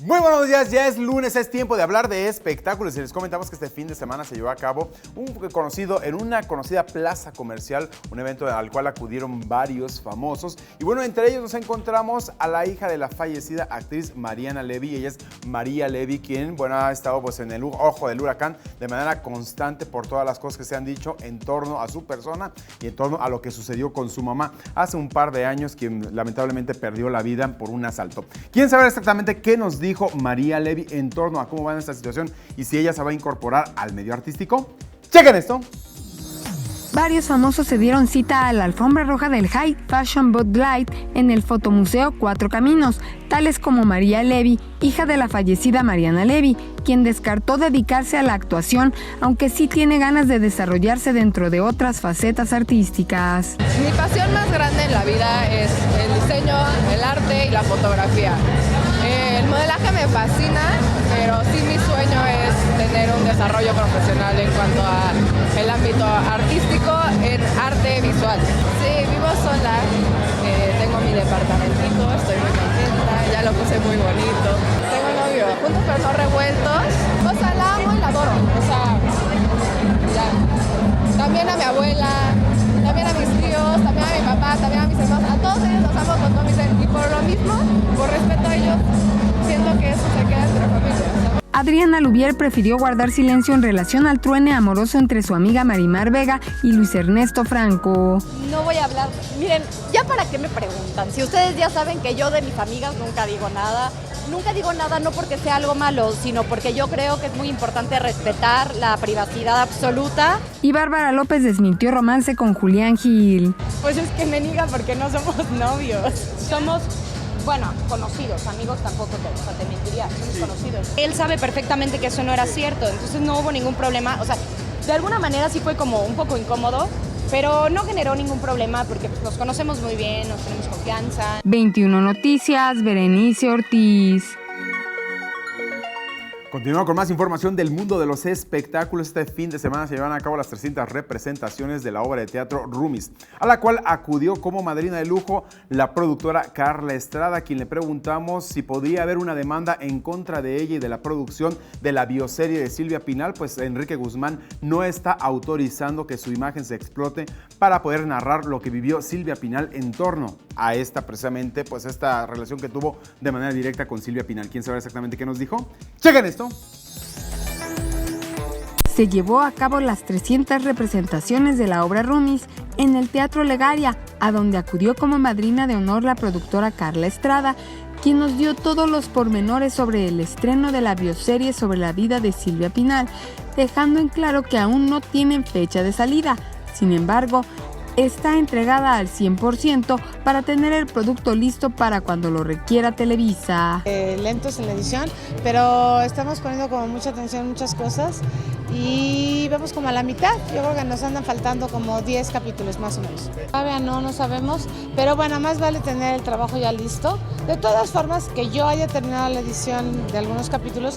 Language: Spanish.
Muy buenos días, ya es lunes, es tiempo de hablar de espectáculos y les comentamos que este fin de semana se llevó a cabo en una conocida plaza comercial, un evento al cual acudieron varios famosos y bueno, entre ellos nos encontramos a la hija de la fallecida actriz Mariana Levy. Ella es María Levy, quien bueno, ha estado pues en el ojo del huracán de manera constante por todas las cosas que se han dicho en torno a su persona y en torno a lo que sucedió con su mamá hace un par de años, quien lamentablemente perdió la vida por un asalto. ¿Quieren saber exactamente qué nos dijo María Levy en torno a cómo va en esta situación y si ella se va a incorporar al medio artístico? ¡Chequen esto! Varios famosos se dieron cita a la alfombra roja del High Fashion Spotlight en el Fotomuseo Cuatro Caminos, tales como María Levy, hija de la fallecida Mariana Levy, quien descartó dedicarse a la actuación, aunque sí tiene ganas de desarrollarse dentro de otras facetas artísticas. Mi pasión más grande en la vida es el diseño, el arte y la fotografía. El modelaje me fascina, pero sí mi sueño es tener un desarrollo profesional en cuanto al ámbito artístico en arte visual. Sí, vivo sola, tengo mi departamentito, estoy muy contenta, ya lo puse muy bonito. Tengo novio, juntos pero no revueltos. O sea, la amo y la adoro. O sea, ya. También a mi abuela, también a mis tíos, también a mi papá, también a mis hermanos. A todos ellos los amo con todo mi ser. Y por lo mismo, por respeto a ellos, siento que eso se queda entre familias. Adriana Lubier prefirió guardar silencio en relación al truene amoroso entre su amiga Marimar Vega y Luis Ernesto Franco. No voy a hablar, miren, ya para qué me preguntan, si ustedes ya saben que yo de mis amigas nunca digo nada no porque sea algo malo, sino porque yo creo que es muy importante respetar la privacidad absoluta. Y Bárbara López desmintió romance con Julián Gil. Pues es que me niega porque no somos novios, somos... Bueno, conocidos, amigos tampoco, te mentiría, somos conocidos. Él sabe perfectamente que eso no era cierto, entonces no hubo ningún problema. O sea, de alguna manera sí fue como un poco incómodo, pero no generó ningún problema porque nos conocemos muy bien, nos tenemos confianza. 21 Noticias, Berenice Ortiz. Continuamos con más información del mundo de los espectáculos. Este fin de semana se llevan a cabo las 300 representaciones de la obra de teatro Roomies, a la cual acudió como madrina de lujo la productora Carla Estrada, a quien le preguntamos si podría haber una demanda en contra de ella y de la producción de la bioserie de Silvia Pinal, pues Enrique Guzmán no está autorizando que su imagen se explote para poder narrar lo que vivió Silvia Pinal en torno a esta precisamente, pues esta relación que tuvo de manera directa con Silvia Pinal. ¿Quién sabe exactamente qué nos dijo? ¡Chequen esto! Se llevó a cabo las 300 representaciones de la obra Roomies en el Teatro Legaria, a donde acudió como madrina de honor la productora Carla Estrada, quien nos dio todos los pormenores sobre el estreno de la bioserie sobre la vida de Silvia Pinal, dejando en claro que aún no tienen fecha de salida. Sin embargo, está entregada al 100% para tener el producto listo para cuando lo requiera Televisa. Lentos en la edición, pero estamos poniendo como mucha atención en muchas cosas y vamos como a la mitad. Yo creo que nos andan faltando como 10 capítulos más o menos. Todavía no sabemos, pero bueno, más vale tener el trabajo ya listo. De todas formas, que yo haya terminado la edición de algunos capítulos,